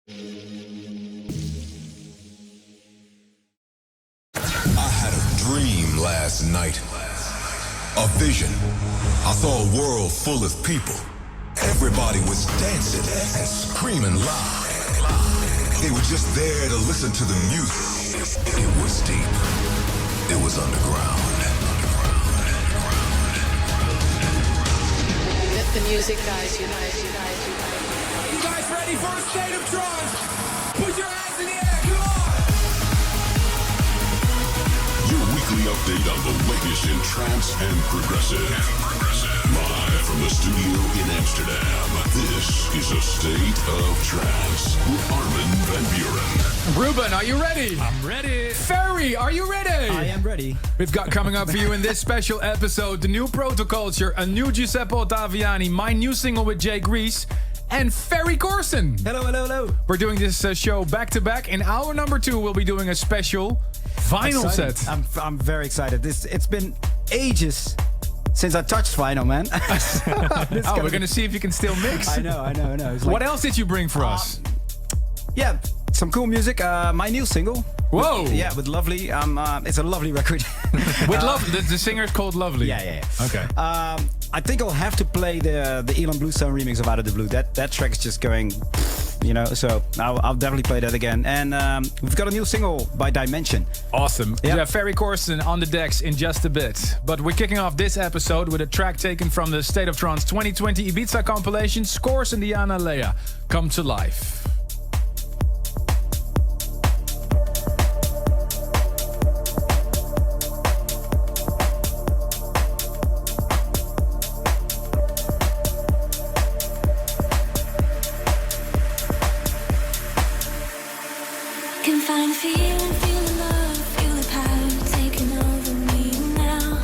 I had a dream last night. A vision. I saw a world full of people. Everybody was dancing and screaming loud. They were just there to listen to the music. It was deep. It was underground. Let the music guide you. You guys ready for a State of Trance? Put your hands in the air, come on! Your weekly update on the latest in trance and progressive. Live from the studio in Amsterdam, this is a State of Trance with Armin van Buuren. Ruben, are you ready? I'm ready. Ferry, are you ready? I am ready. We've got coming up for you in this special episode the new Protoculture, a new Giuseppe Ottaviani, my new single with Jay Grease, and Ferry Corson. Hello. We're doing this show back to back. In hour number 2, we'll be doing a special vinyl Excited. set. I'm very excited. It's been ages since I touched vinyl, man. We're going to see if you can still mix. I know. It's What else did you bring for us? Yeah, some cool music. My new single. Whoa. Yeah, with Lovely. It's a lovely record. With Lovely. The singer is called Lovely. Yeah. Okay. I think I'll have to play the Elon Bluestone remix of Out of the Blue. That track is just going, so I'll definitely play that again. And we've got a new single by Dimension. Awesome. Yeah. Yeah, Ferry Corson on the decks in just a bit. But we're kicking off this episode with a track taken from the State of Trance 2020 Ibiza compilation, Scores and Diana Lea, Come to Life. Can find a feeling, feel the love, feel the power taking over me now.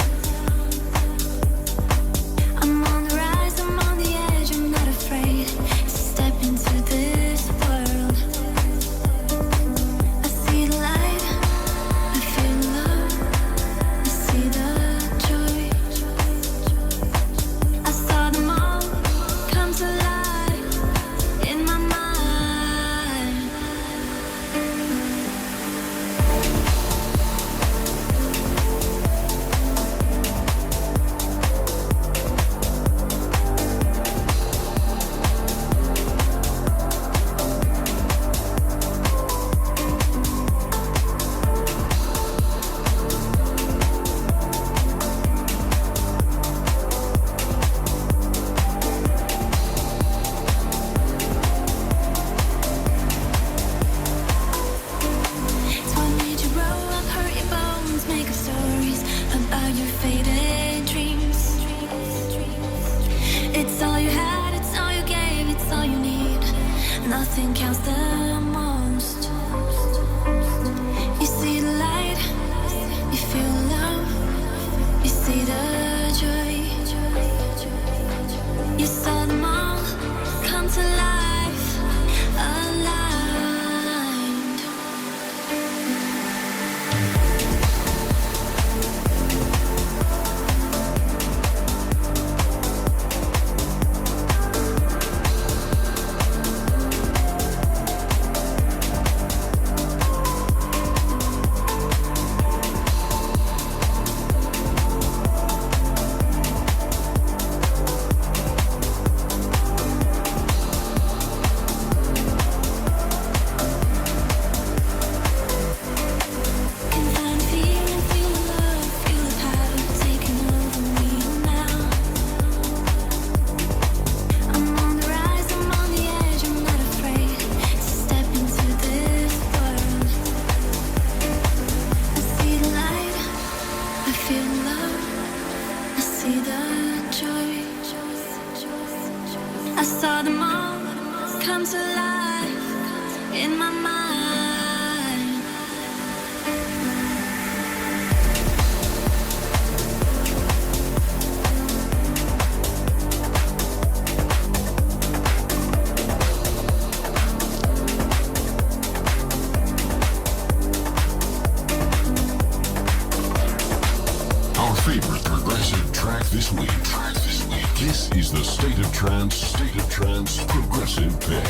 I'm on the rise, I'm on the edge, I'm not afraid to step into this world. I see the light, I feel love, I see the joy. I saw them all come to life in my mind. It's what made you grow up, hurt your bones, make up stories about your faded dreams. It's all you had, it's all you gave, it's all you need. Nothing counts the most. You see the light, you feel love, you see the joy. You saw them all come to life, aligned. Can find a feeling, feel the love, feel the power taking over me now. I'm on the rise, I'm on the edge, I'm not afraid to step into this world. I see the light, I feel love, I see the joy. I saw them all come to life in my mind. Our favorite progressive track this week. This is the State of Trance Progressive Pick.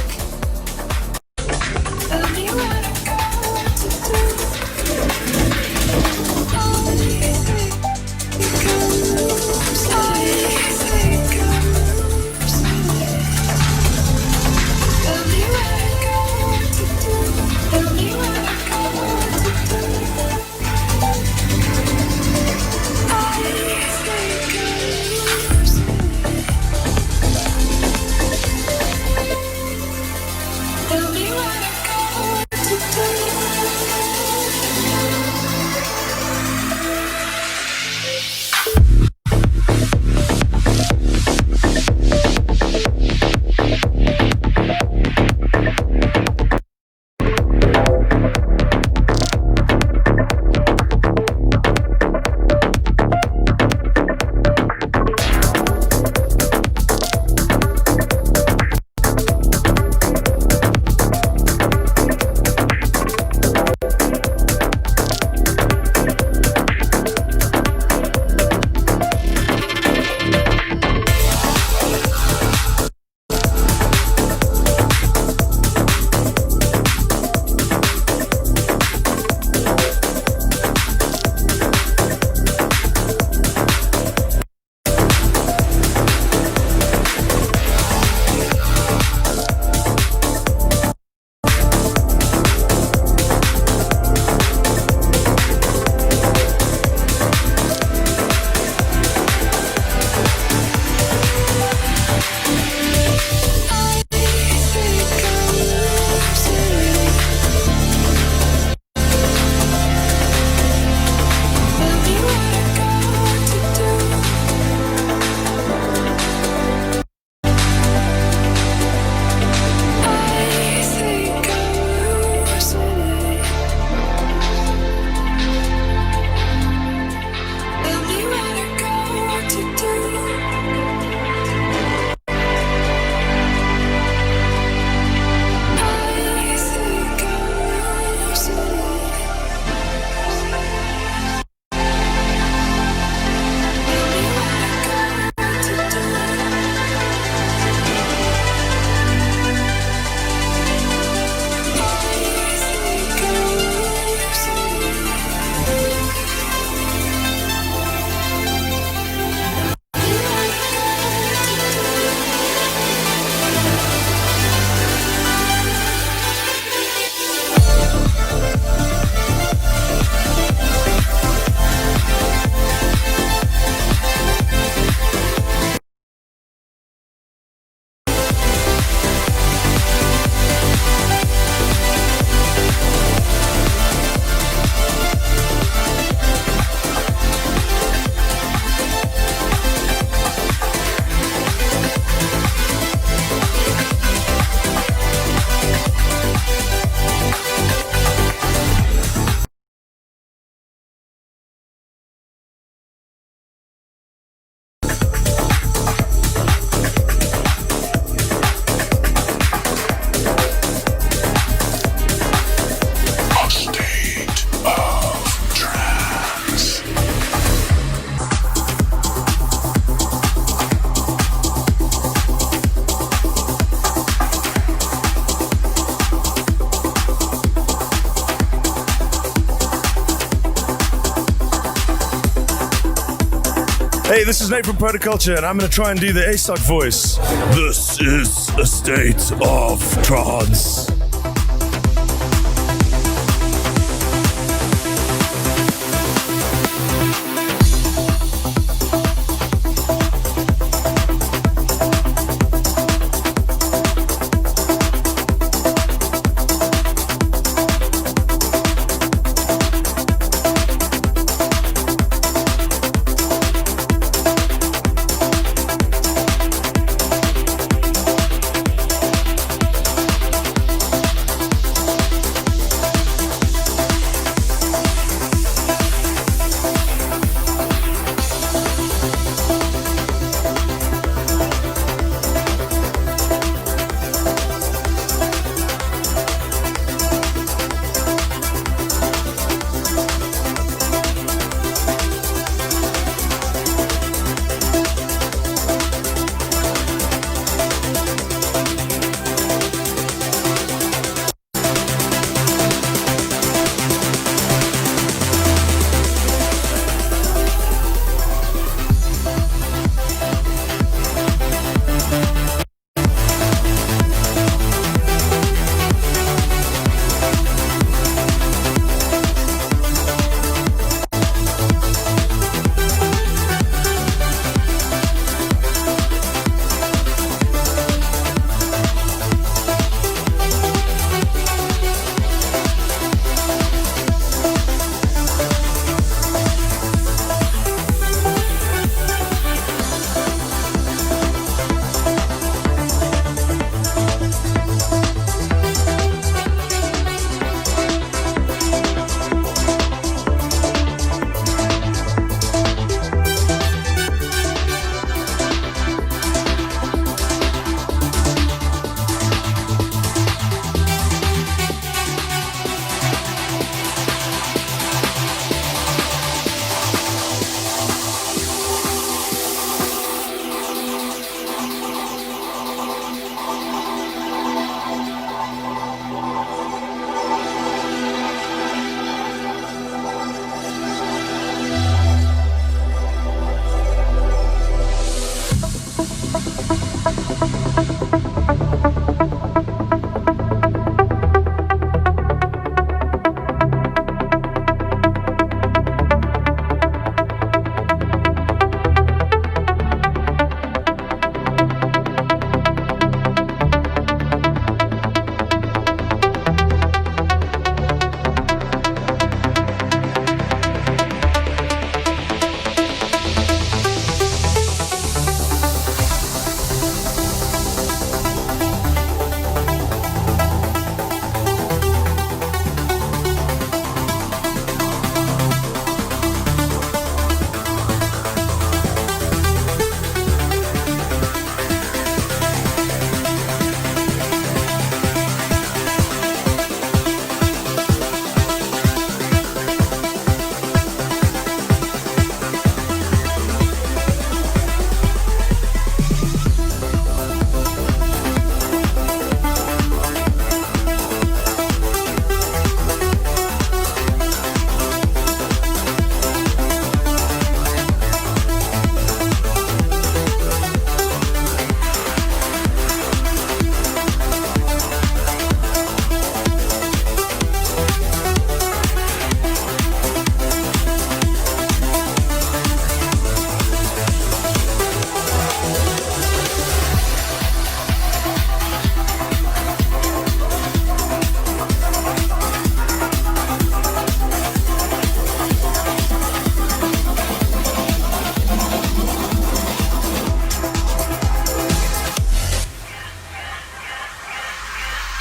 Hey, this is Nate from Protoculture, and I'm going to try and do the ASOC voice. This is a state of trance.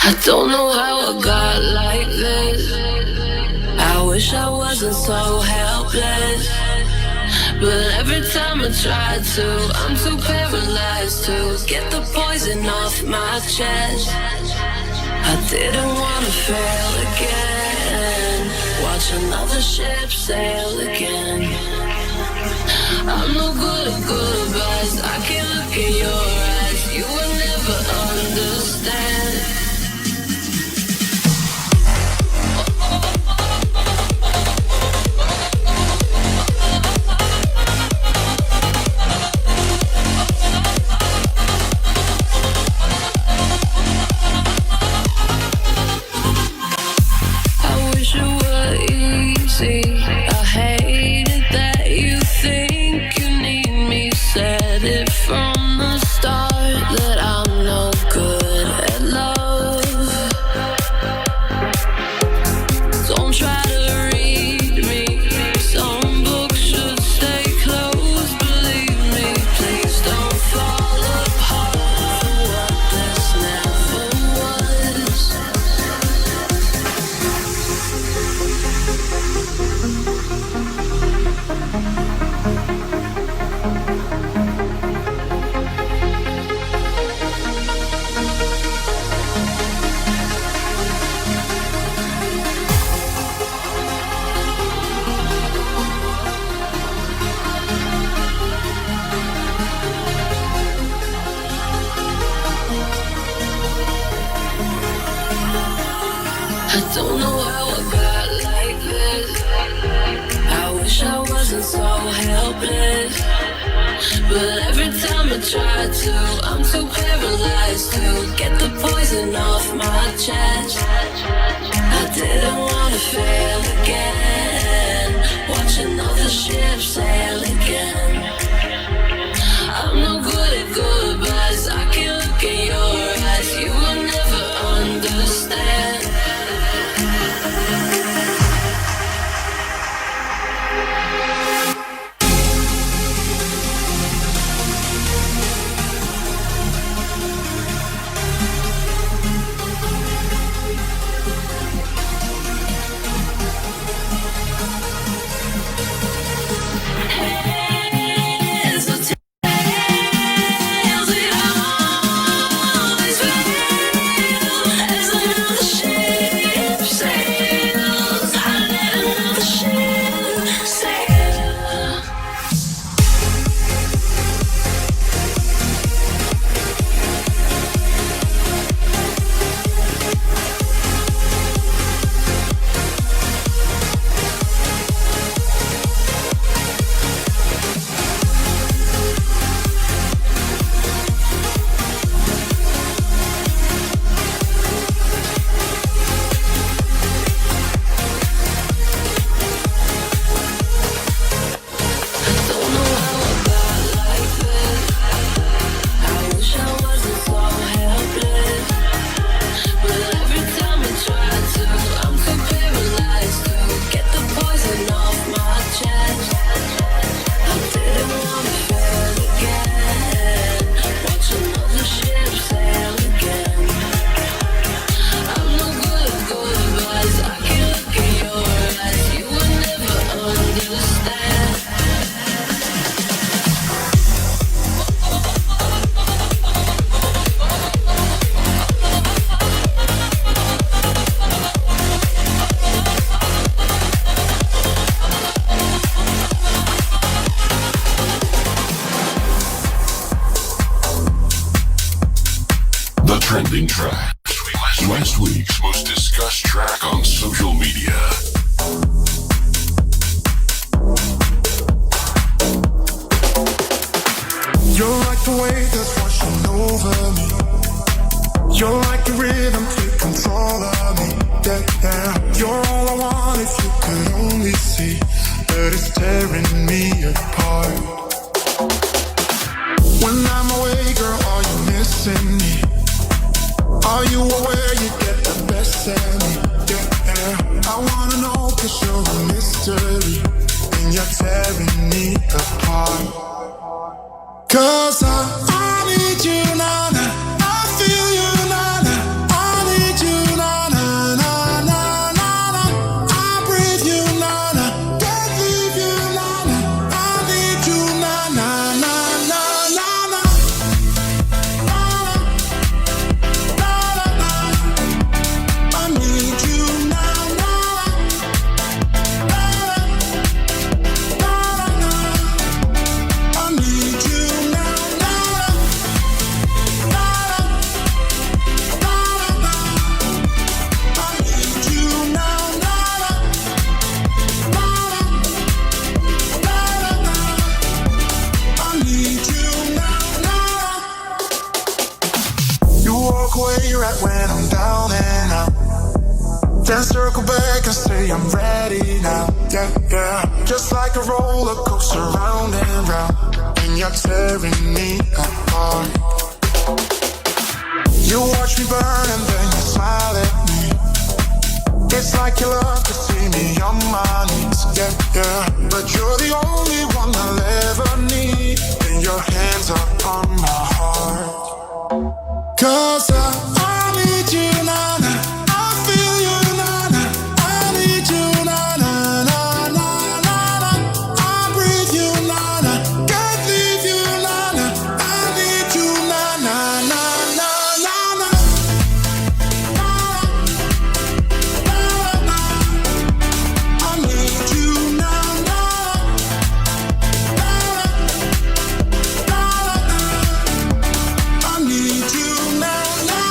I don't know how I got like this. I wish I wasn't so helpless. But every time I try to, I'm too paralyzed to get the poison off my chest. I didn't wanna fail again. Watch another ship sail again. I'm no good at good advice. I can look in your eyes. You will never understand. I don't know how I got like this. I wish I wasn't so helpless. But every time I try to, I'm too paralyzed to get the poison off my chest. I didn't wanna fail again, watching all the ships sail again. I'm no good at goodbyes, I can look in your eyes, you will never understand. Trending track. Last week's most discussed track on social media. You're like the wave that's washing over me. You're like the rhythm, take control of me. Yeah, yeah. You're all I want if you could only see that it's tearing me apart. When I'm away, girl, are you missing me? Are you aware you get the best of me? Yeah, yeah. I wanna know 'cause you're a mystery and you're tearing me apart. 'Cause I need you, na-na. I feel you, na-na. I need you, na-na, na-na, na-na. I breathe you, na-na. Can't leave you, na-na. I need you, na-na, na-na, na-na. I need you, na-na. I need you. Right when I'm down and out, then circle back and say I'm ready now. Yeah, yeah. Just like a roller coaster round and round, and you're tearing me apart. You watch me burn and then you smile at me. It's like you love to see me on my knees. Yeah, yeah. But you're the only one I'll ever need, and your hands are on my heart. 'Cause I need you, na-na. I feel you, na-na. I need you, na-na, na-na, na-na. I breathe you, na-na. Can't leave you, na-na. I need you, na-na, na-na, na-na. I need you, na-na. I need you, na-na.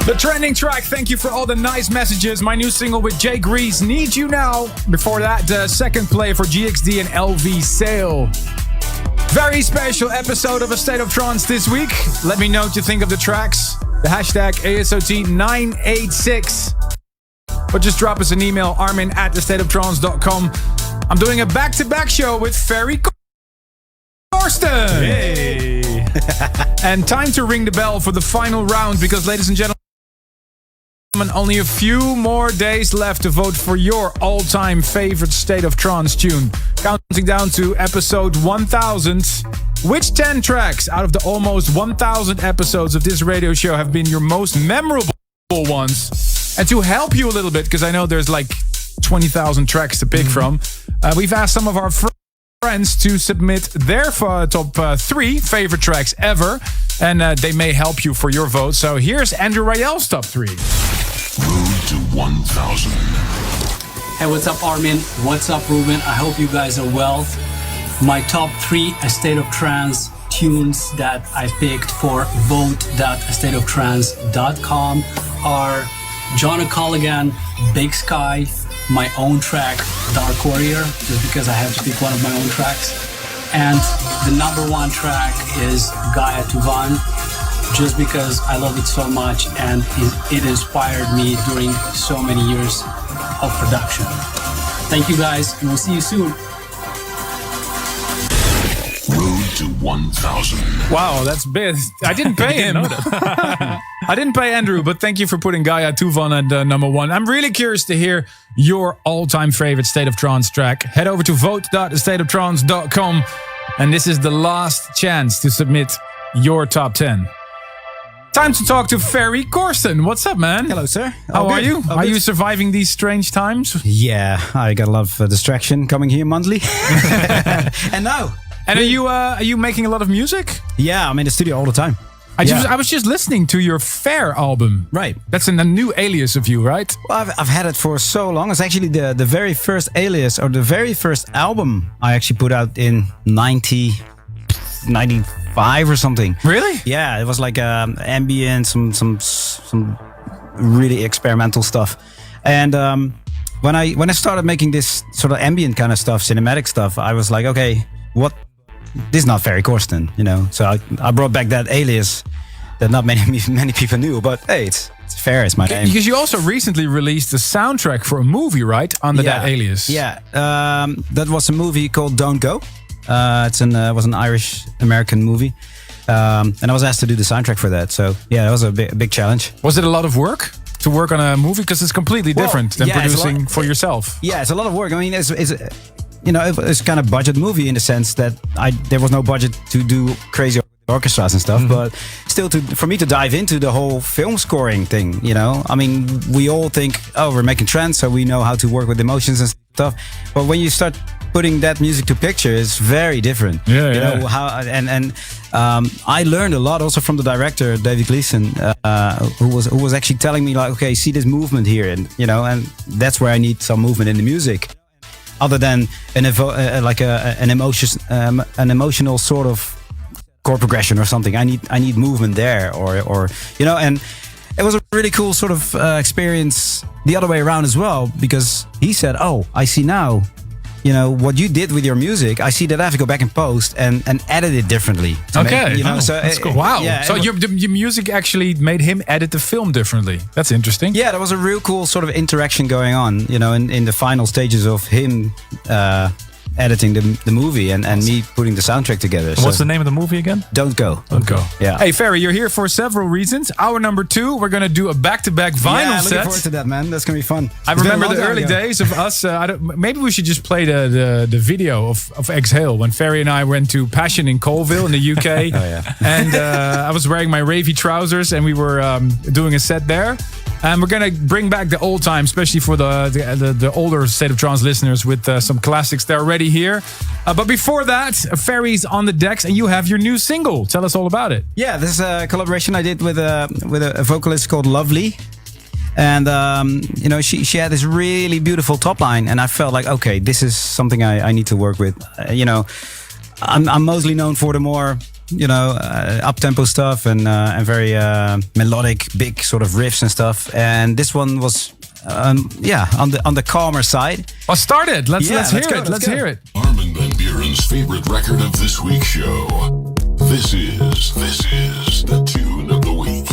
The trending track, thank you for all the nice messages. My new single with Jay Grease, Need You Now. Before that, the second play for GXD and LV Sale. Very special episode of A State of Trance this week. Let me know what you think of the tracks. The hashtag ASOT986. Or just drop us an email, armin@thestateoftrance.com. I'm doing a back-to-back show with Ferry Corsten. Hey. And time to ring the bell for the final round because, ladies and gentlemen, only a few more days left to vote for your all-time favorite State of Trance tune. Counting down to episode 1000. Which 10 tracks out of the almost 1000 episodes of this radio show have been your most memorable ones? And to help you a little bit, because I know there's like 20,000 tracks to pick from, we've asked some of our friends to submit their top 3 favorite tracks ever, and they may help you for your vote. So here's Andrew Rayel's top 3. Road to 1000. Hey, what's up, Armin? What's up, Ruben? I hope you guys are well. My top 3 A State of Trance tunes that I picked for vote.astateoftrance.com are John O'Callaghan, Big Sky, my own track, Dark Warrior, just because I have to pick one of my own tracks. And the number 1 track is Gaia Tuvan, just because I love it so much and it inspired me during so many years of production. Thank you guys, and we'll see you soon. Road to 1000. Wow, that's big. I didn't pay him. I didn't pay Andrew, but thank you for putting Gaia Tuvan at number 1. I'm really curious to hear your all-time favorite State of Trance track. Head over to vote.thestateoftrance.com, and this is the last chance to submit your top 10. Time to talk to Ferry Corsten. What's up, man? Hello, sir. How are you? Are you surviving these strange times? Yeah, I got a lot of distraction coming here monthly. And now. And are you making a lot of music? Yeah, I'm in the studio all the time. I was just listening to your Fair album. Right. That's a new alias of you, right? Well, I've had it for so long. It's actually the very first alias, or the very first album I actually put out in 95 or something. Really? Yeah, it was like ambient, some really experimental stuff. And when I started making this sort of ambient kind of stuff, cinematic stuff, I was like, okay, this is not Ferry Corsten, you know. So I brought back that alias that not many people knew, but hey, it's Fair is my name. Because you also recently released the soundtrack for a movie, right? Under that alias. Yeah, that was a movie called Don't Go. It was an Irish-American movie. And I was asked to do the soundtrack for that. So yeah, it was a big challenge. Was it a lot of work to work on a movie? Because it's completely different than producing for yourself. Yeah, it's a lot of work. I mean, it's kind of budget movie in the sense that there was no budget to do crazy orchestras and stuff, but still for me to dive into the whole film scoring thing, you know. I mean, we all think, oh, we're making trance, so we know how to work with emotions and stuff. But when you start putting that music to picture, it's very different. Yeah, you know how I learned a lot also from the director David Gleason, who was actually telling me like, okay, see this movement here, and you know, and that's where I need some movement in the music, other than an emotional sort of chord progression or something. I need movement there, or you know, and it was a really cool sort of experience the other way around as well, because he said, oh, I see now, you know, what you did with your music, I see that I have to go back and post and edit it differently. Okay. You know, so that's cool. Wow. Yeah, so your music actually made him edit the film differently. That's interesting. Yeah, there was a real cool sort of interaction going on, you know, in the final stages of him editing the movie and me putting the soundtrack together. What's the name of the movie again? Don't Go. Don't Go. Yeah. Hey, Ferry, you're here for several reasons. Hour number 2, we're going to do a back-to-back vinyl set. Looking forward to that, man. That's going to be fun. I remember the early days of us. Maybe we should just play the video of Exhale when Ferry and I went to Passion in Colville in the UK. Oh, yeah. And I was wearing my ravey trousers and we were doing a set there. And we're going to bring back the old time, especially for the older State of Trance listeners, with some classics that are already here. But before that, Ferry's on the decks, and you have your new single. Tell us all about it. Yeah, this is a collaboration I did with a vocalist called Lovely. And, you know, she had this really beautiful top line, and I felt like, okay, this is something I need to work with. You know, I'm mostly known for the more up-tempo stuff and very melodic, big sort of riffs and stuff. And this one was, on the calmer side. Well, start it. Let's hear go, it. Let's hear it. Armin van Buuren's favorite record of this week's show. This is the tune of the week.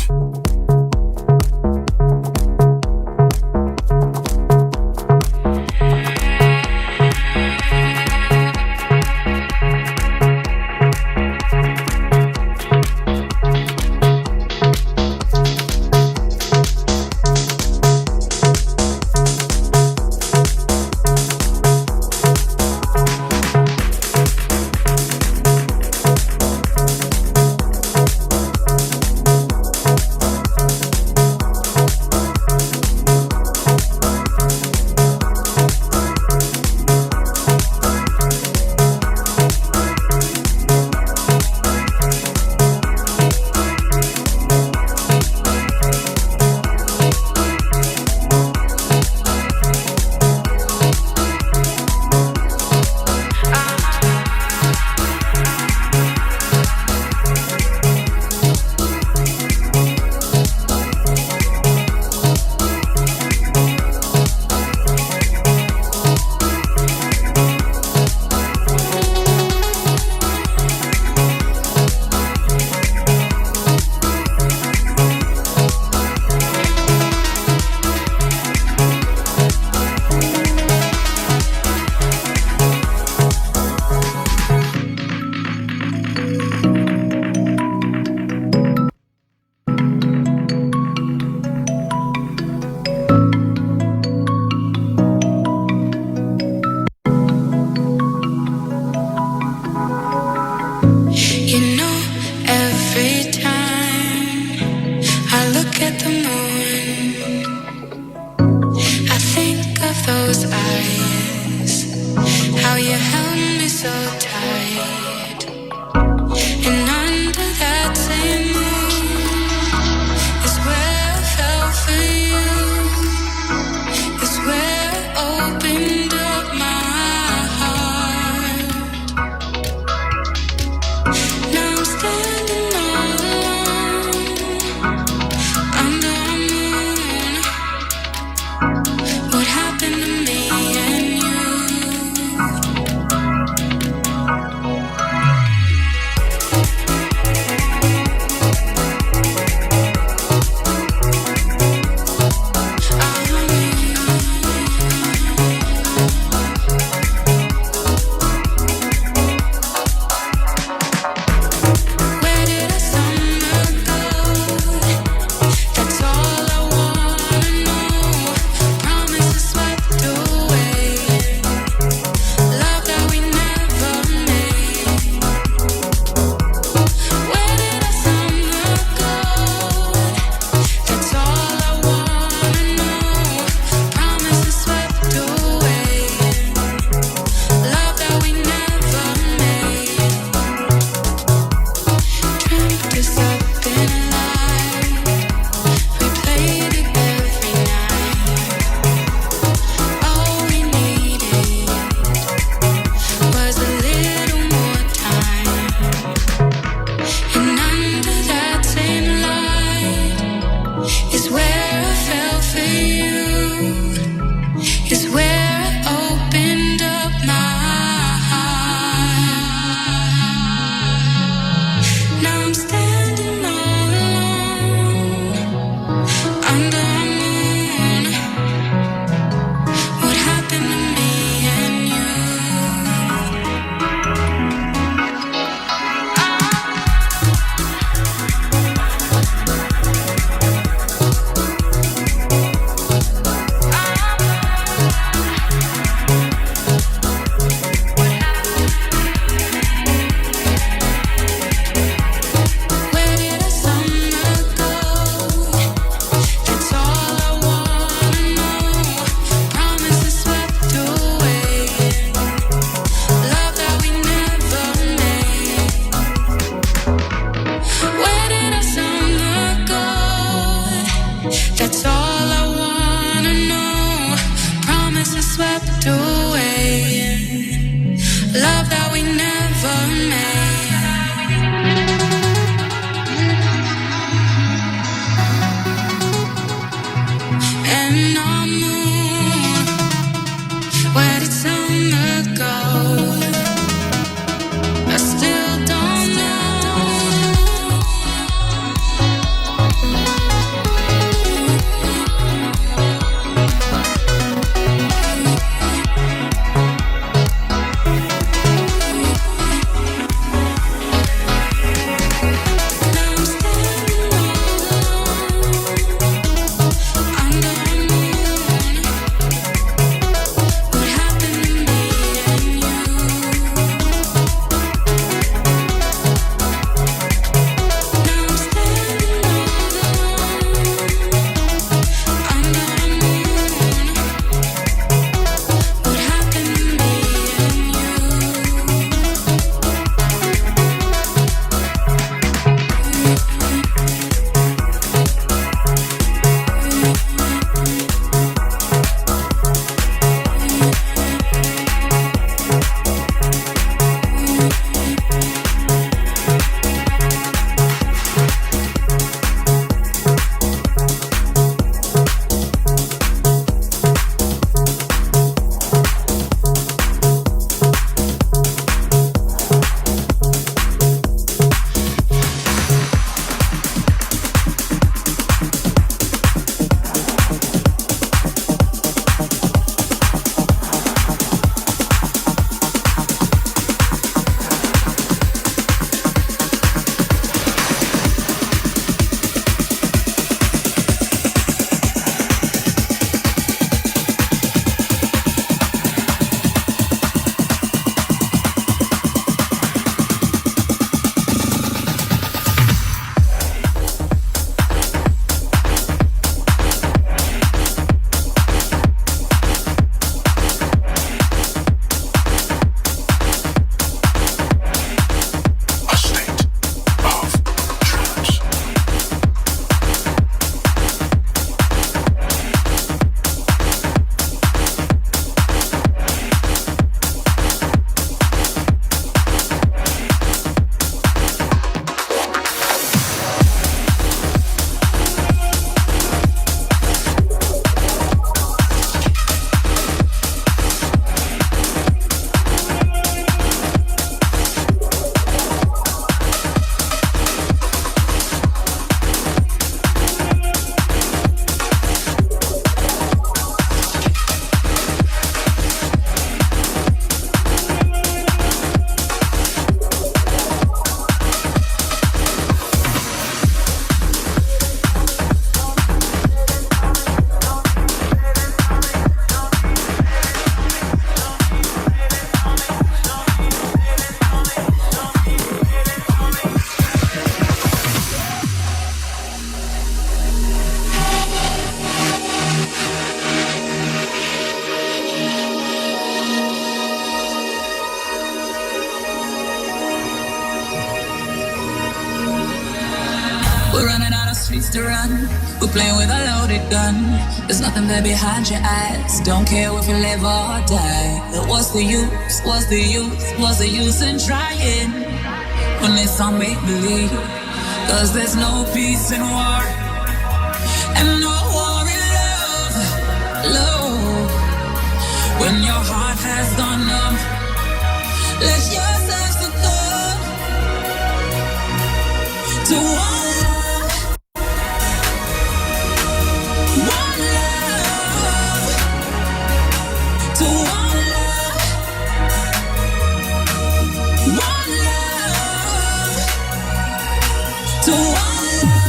streets to run. We're playing with a loaded gun. There's nothing there behind your eyes. Don't care if you live or die. What's the use? What's the use? What's the use in trying when it's all make believe? Cause there's no peace in war and no war in love. Love. When your heart has gone numb, let yourself succumb to one love. One love. To one love. One love. To one love.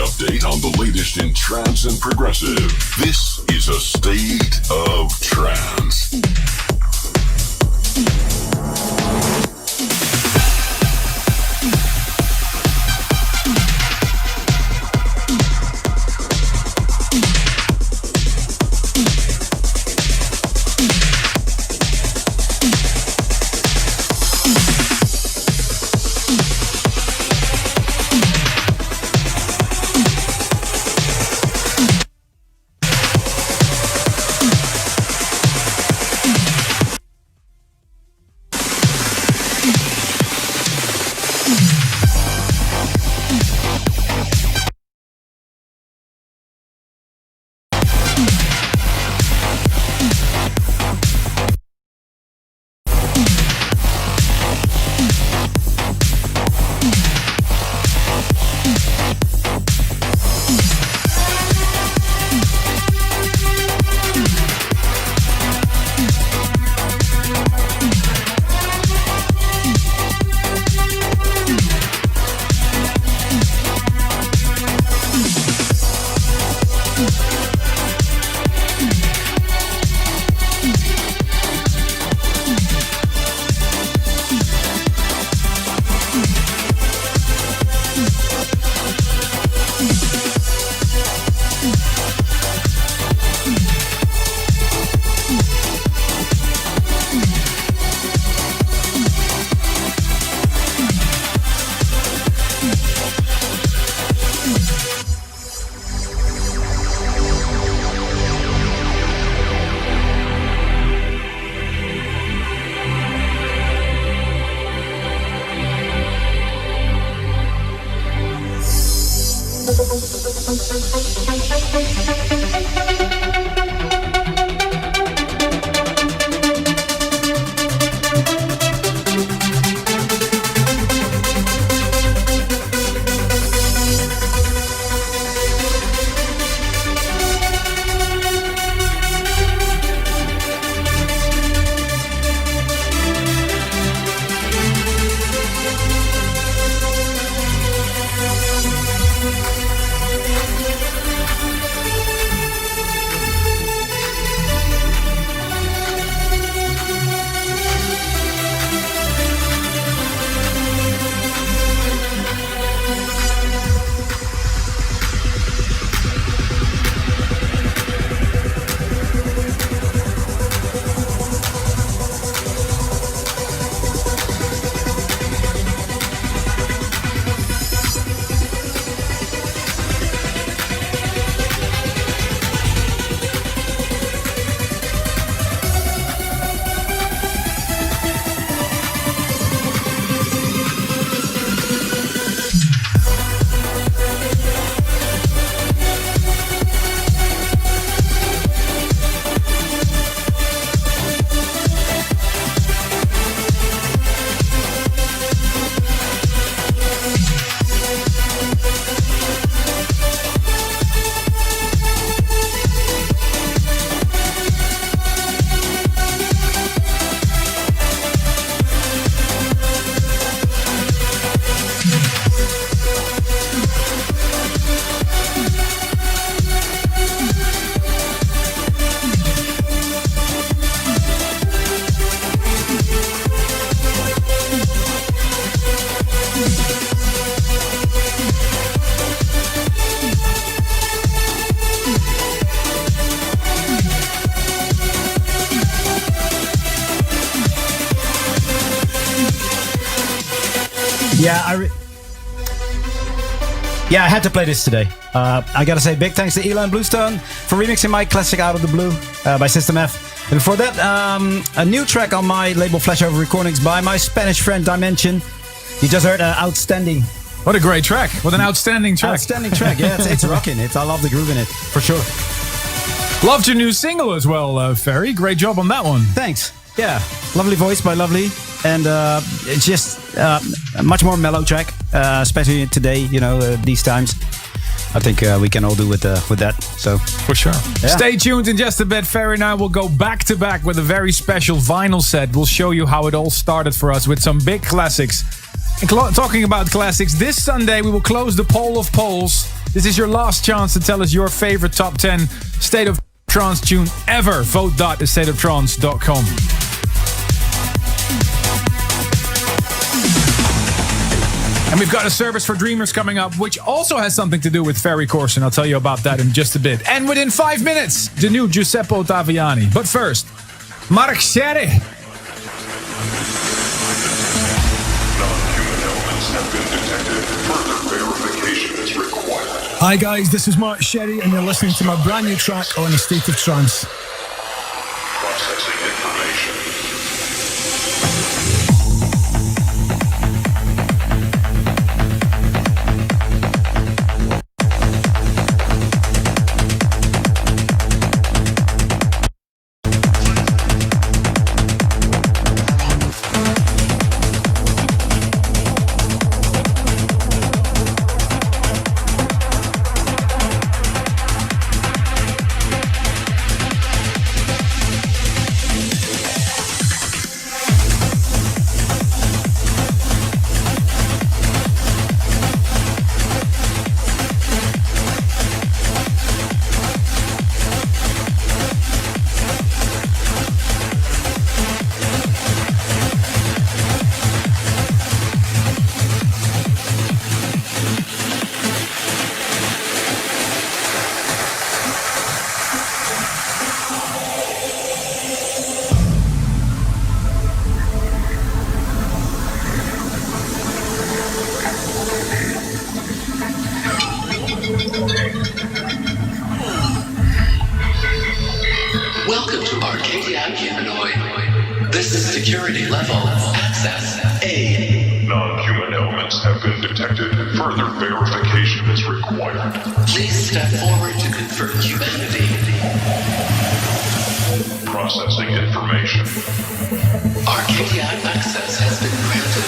update on the latest in trance and progressive. This is a State of Trance. Yeah, I had to play this today. I gotta say big thanks to Elon Bluestone for remixing my classic Out of the Blue by System F. And before that, a new track on my label Flashover Recordings by my Spanish friend Dimension. You just heard Outstanding. What a great track. What an outstanding track. Outstanding track, yeah. It's rocking. I love the groove in it, for sure. Loved your new single as well, Ferry. Great job on that one. Thanks. Yeah, lovely voice by Lovely. And it's just a much more mellow track, especially today, these times. I think we can all do with that. So for sure. Yeah. Stay tuned in just a bit. Ferry and I will go back to back with a very special vinyl set. We'll show you how it all started for us with some big classics. And talking about classics, this Sunday we will close the Poll of Polls This is your last chance to tell us your favorite top 10 State of Trance tune ever. Vote.thestateoftrance.com. And we've got a service for dreamers coming up, which also has something to do with Ferry Corson. I'll tell you about that in just a bit. And within 5 minutes, the new Giuseppe Ottaviani. But first, Mark Sherry. Non-human elements have been detected. Further verification is required. Hi guys, this is Mark Sherry and you're listening to my brand new track on A State of Trance. Processing information. Welcome to Arcadia Humanoid. This is security level access A. Non-human elements have been detected. Further verification is required. Please step forward to confirm humanity. Processing information. Arcadia access has been granted.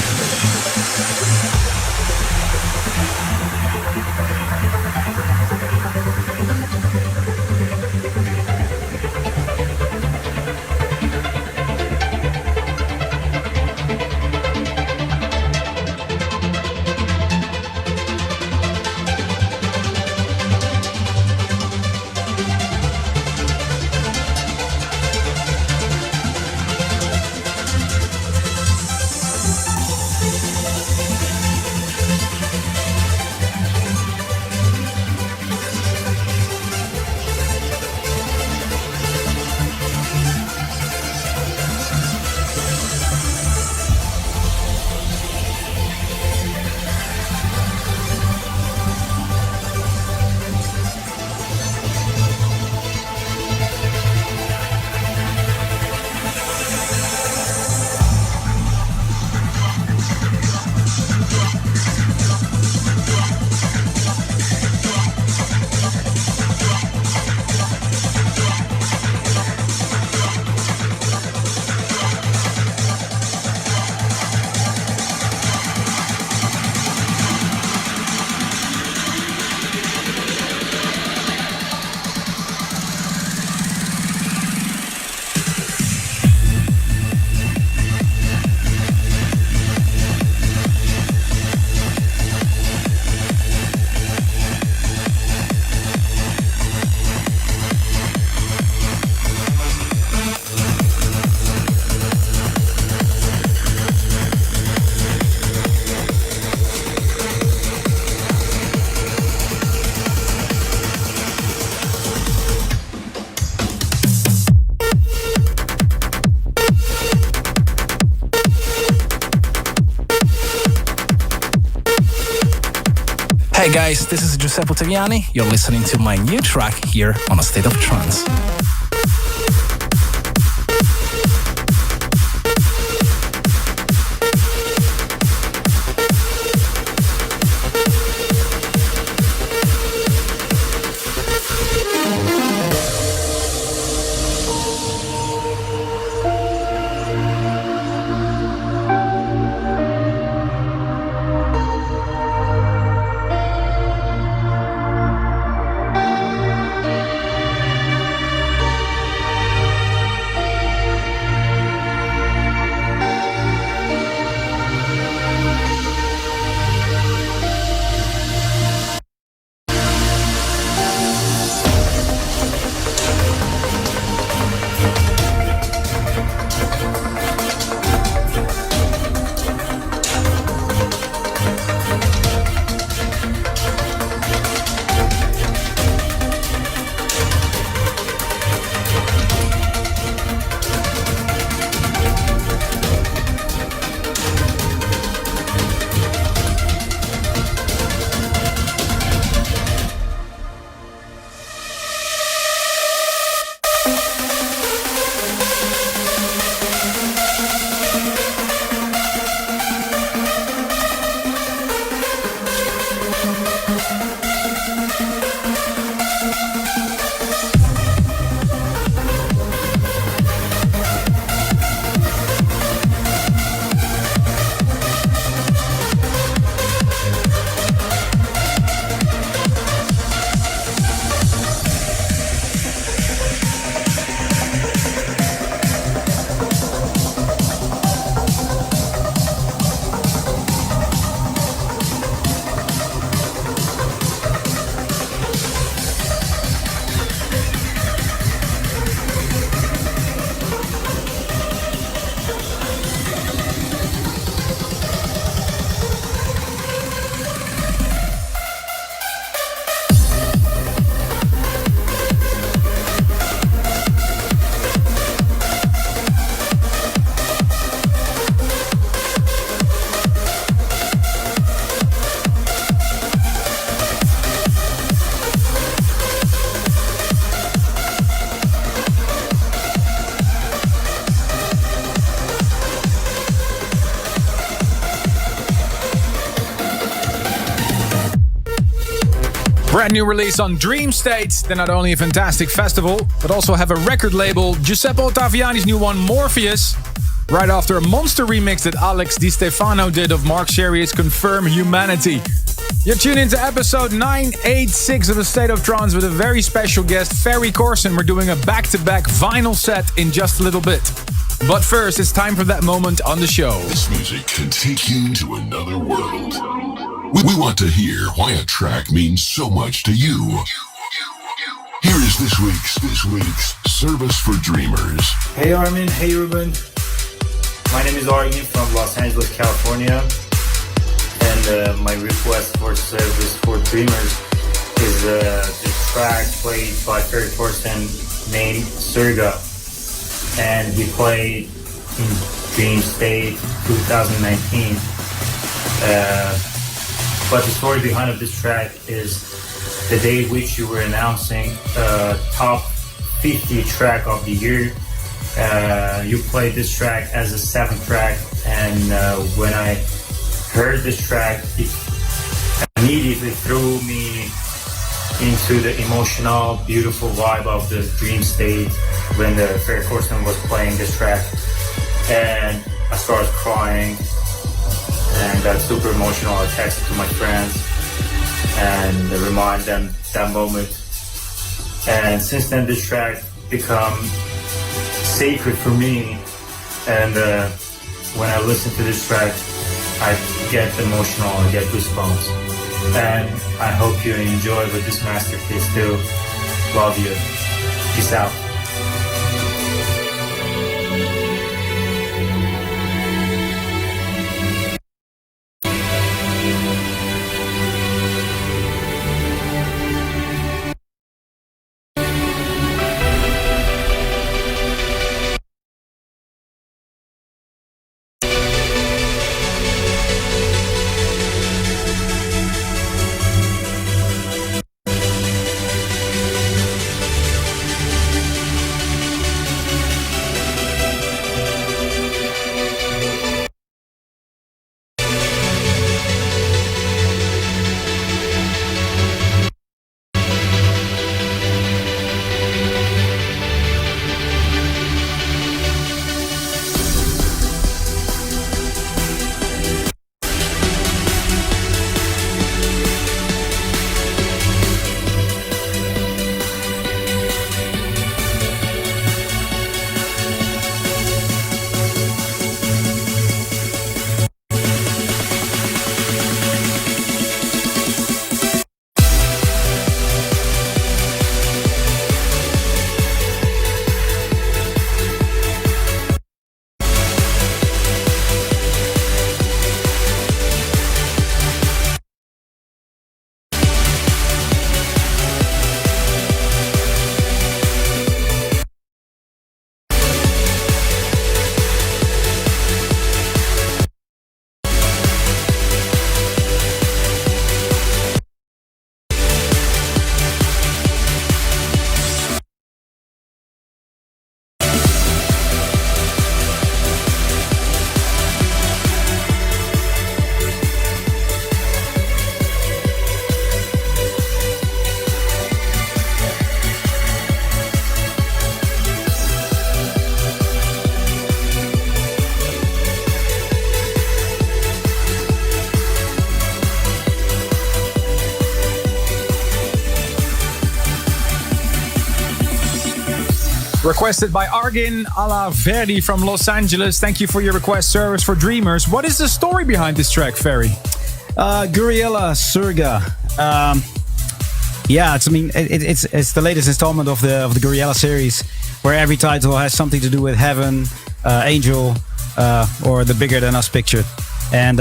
Hey guys, this is Giuseppe Ottaviani. You're listening to my new track here on A State of Trance. Brand new release on Dream State. They're not only a fantastic festival, but also have a record label. Giuseppe Ottaviani's new one, Morpheus. Right after a monster remix that Alex Di Stefano did of Mark Sherry's Confirm Humanity. You're tuned into episode 986 of the State of Trance with a very special guest, Ferry Corson. We're doing a back-to-back vinyl set in just a little bit. But first, it's time for that moment on the show. This music can take you to another world. We want to hear why a track means so much to you. Here is this week's Service for Dreamers. Hey Armin, hey Ruben. My name is Armin from Los Angeles, California. And my request for Service for Dreamers is the track played by Ferry Corson named Surga. And he played in Dream State 2019. But the story behind of this track is the day which you were announcing top 50 track of the year. You played this track as a 7th track, and when I heard this track, it immediately threw me into the emotional, beautiful vibe of the Dream State when the Ferry Corson was playing this track, and I started crying and got super emotional. I texted to my friends and remind them that moment. And since then, this track become sacred for me. And when I listen to this track, I get emotional, I get goosebumps. And I hope you enjoy with this masterpiece too. Love you. Peace out. Requested by Argin Alaverdi from Los Angeles. Thank you for your request, Service for Dreamers. What is the story behind this track, Ferry? Guriella Surga. It's the latest installment of the Guriella series, where every title has something to do with heaven, angel, or the bigger than us picture. And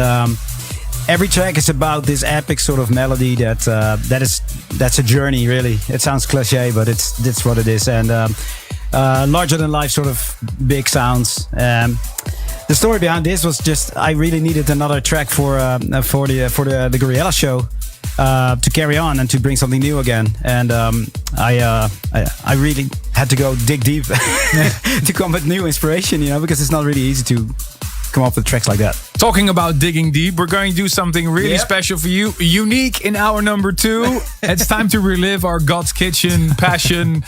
every track is about this epic sort of melody that's a journey, really. It sounds cliche, but that's what it is. And larger than life sort of big sounds. The story behind this was just I really needed another track for the Guriella show to carry on and to bring something new again. And I really had to go dig deep to come with new inspiration, because it's not really easy to come up with tracks like that. Talking about digging deep, we're going to do something really special for you. Unique in hour number 2. It's time to relive our God's Kitchen passion.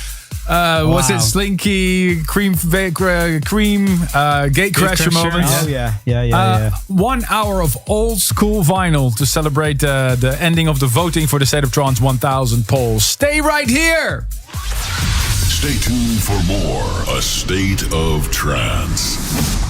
Was it Slinky, Cream, Gatecrasher moments? Oh, yeah. 1 hour of old school vinyl to celebrate the ending of the voting for the State of Trance 1000 polls. Stay right here! Stay tuned for more A State of Trance.